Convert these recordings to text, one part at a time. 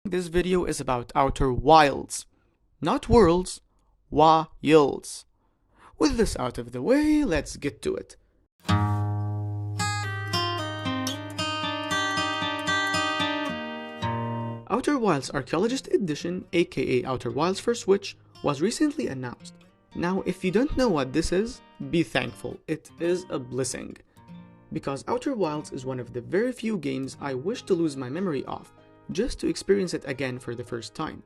This video is about Outer Wilds, not worlds, wilds. With this out of the way, let's get to it. Outer Wilds Archaeologist Edition, aka Outer Wilds for Switch, was recently announced. Now, if you don't know what this is, be thankful, it is a blessing. Because Outer Wilds is one of the very few games I wish to lose my memory of, just to experience it again for the first time.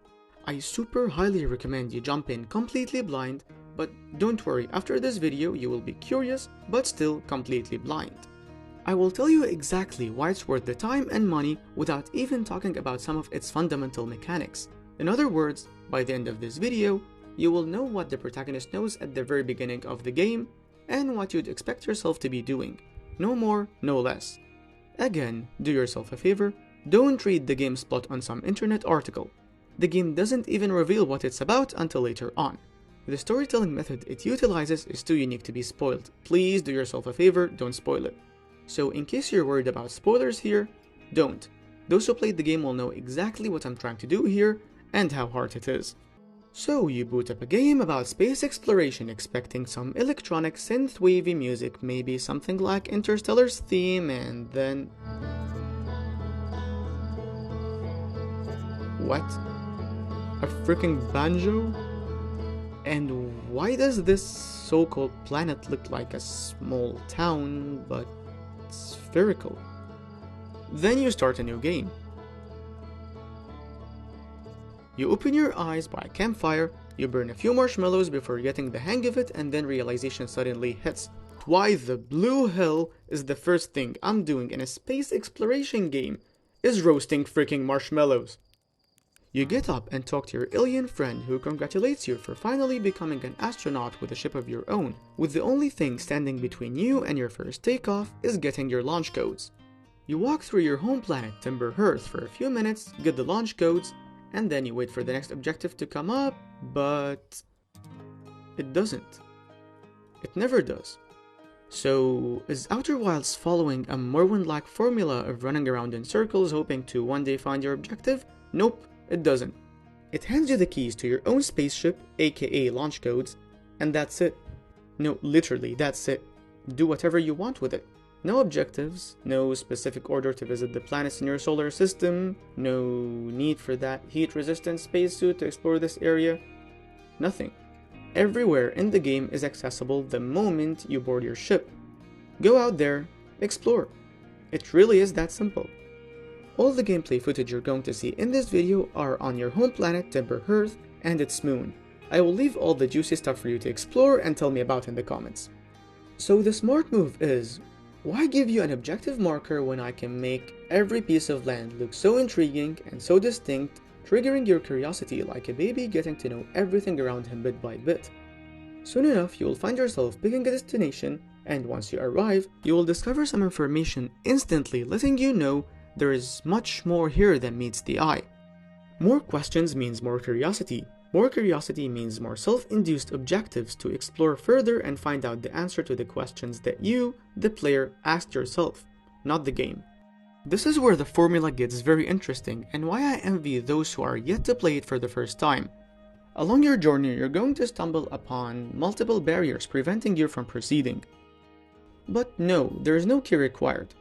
I super highly recommend you jump in completely blind, but don't worry, after this video you will be curious, but still completely blind. I will tell you exactly why it's worth the time and money without even talking about some of its fundamental mechanics. In other words, by the end of this video, you will know what the protagonist knows at the very beginning of the game, and what you'd expect yourself to be doing. No more, no less. Again, do yourself a favor, don't read the game's plot on some internet article. The game doesn't even reveal what it's about until later on. The storytelling method it utilizes is too unique to be spoiled. Please do yourself a favor, don't spoil it. So in case you're worried about spoilers here, don't. Those who played the game will know exactly what I'm trying to do here and how hard it is. So you boot up a game about space exploration expecting some electronic synth-wavy music, maybe something like Interstellar's theme, and then... What? A freaking banjo? And why does this so-called planet look like a small town, but spherical? Then you start a new game. You open your eyes by a campfire, you burn a few marshmallows before getting the hang of it, and then realization suddenly hits. Why the blue hell is the first thing I'm doing in a space exploration game is roasting freaking marshmallows? You get up and talk to your alien friend who congratulates you for finally becoming an astronaut with a ship of your own, with the only thing standing between you and your first takeoff is getting your launch codes. You walk through your home planet Timber Hearth for a few minutes, get the launch codes, and then you wait for the next objective to come up, but it doesn't. It never does. So, is Outer Wilds following a Morrowind-like formula of running around in circles hoping to one day find your objective? Nope. It doesn't. It hands you the keys to your own spaceship, aka launch codes, and that's it. No, literally, that's it. Do whatever you want with it. No objectives, no specific order to visit the planets in your solar system, no need for that heat-resistant spacesuit to explore this area. Nothing. Everywhere in the game is accessible the moment you board your ship. Go out there, explore. It really is that simple. All the gameplay footage you're going to see in this video are on your home planet Timber Hearth and its moon. I will leave all the juicy stuff for you to explore and tell me about in the comments. So the smart move is, why give you an objective marker when I can make every piece of land look so intriguing and so distinct, triggering your curiosity like a baby getting to know everything around him bit by bit. Soon enough you will find yourself picking a destination, and once you arrive, you will discover some information instantly letting you know there is much more here than meets the eye. More questions means more curiosity. More curiosity means more self-induced objectives to explore further and find out the answer to the questions that you, the player, asked yourself, not the game. This is where the formula gets very interesting and why I envy those who are yet to play it for the first time. Along your journey, you're going to stumble upon multiple barriers preventing you from proceeding. But no, there is no key required.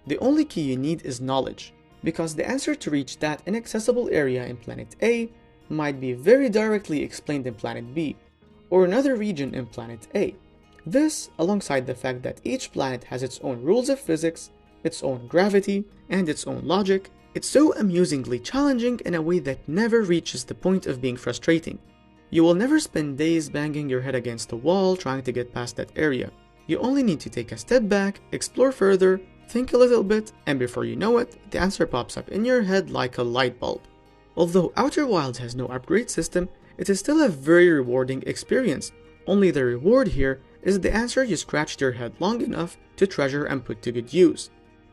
The only key you need is knowledge, because the answer to reach that inaccessible area in Planet A might be very directly explained in Planet B, or another region in Planet A. This, alongside the fact that each planet has its own rules of physics, its own gravity, and its own logic, it's so amusingly challenging in a way that never reaches the point of being frustrating. You will never spend days banging your head against the wall trying to get past that area. You only need to take a step back, explore further, think a little bit, and before you know it, the answer pops up in your head like a light bulb. Although Outer Wilds has no upgrade system, it is still a very rewarding experience. Only the reward here is the answer you scratched your head long enough to treasure and put to good use.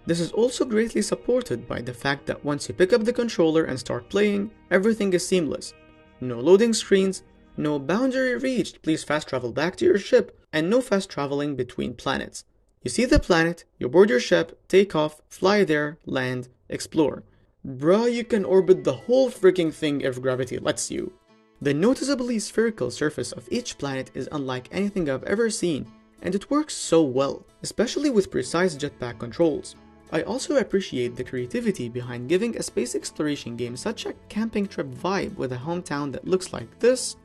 This is also greatly supported by the fact that once you pick up the controller and start playing, everything is seamless. No loading screens, no boundary reached, please fast travel back to your ship, and no fast traveling between planets. You see the planet, you board your ship, take off, fly there, land, explore. Bruh, you can orbit the whole freaking thing if gravity lets you. The noticeably spherical surface of each planet is unlike anything I've ever seen, and it works so well, especially with precise jetpack controls. I also appreciate the creativity behind giving a space exploration game such a camping trip vibe with a hometown that looks like this.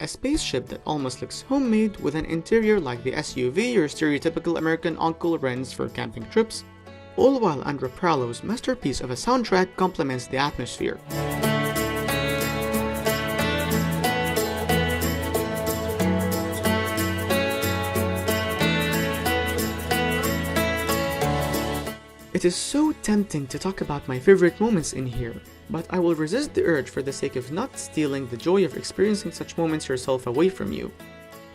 A spaceship that almost looks homemade with an interior like the SUV your stereotypical American uncle rents for camping trips, all while Andrea Pralo's masterpiece of a soundtrack complements the atmosphere. It is so tempting to talk about my favorite moments in here, but I will resist the urge for the sake of not stealing the joy of experiencing such moments yourself away from you.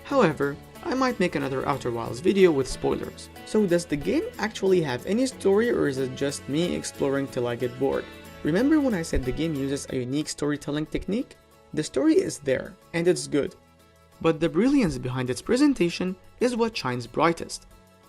However, I might make another Outer Wilds video with spoilers. So does the game actually have any story, or is it just me exploring till I get bored? Remember when I said the game uses a unique storytelling technique? The story is there, and it's good. But the brilliance behind its presentation is what shines brightest.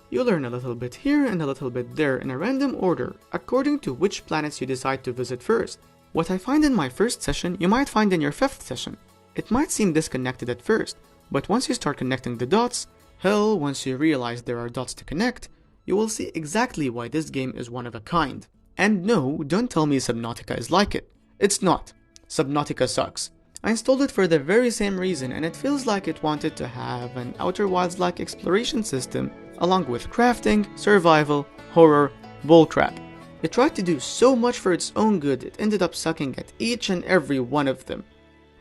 You learn a little bit here and a little bit there in a random order, according to which planets you decide to visit first. What I find in my first session, you might find in your 5th session. It might seem disconnected at first, but once you start connecting the dots, hell, once you realize there are dots to connect, you will see exactly why this game is one of a kind. And no, don't tell me Subnautica is like it. It's not. Subnautica sucks. I installed it for the very same reason, and it feels like it wanted to have an Outer Wilds-like exploration system along with crafting, survival, horror, bullcrap. It tried to do so much for its own good, it ended up sucking at each and every one of them.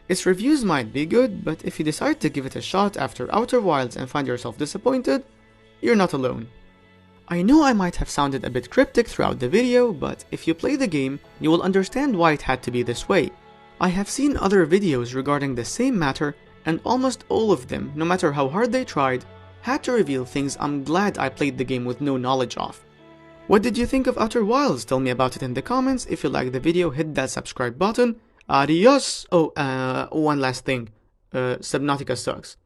Its reviews might be good, but if you decide to give it a shot after Outer Wilds and find yourself disappointed, you're not alone. I know I might have sounded a bit cryptic throughout the video, but if you play the game, you will understand why it had to be this way. I have seen other videos regarding the same matter, and almost all of them, no matter how hard they tried, had to reveal things I'm glad I played the game with no knowledge of. What did you think of Outer Wilds? Tell me about it in the comments. If you liked the video, hit that subscribe button. Adios! Oh, one last thing. Subnautica sucks.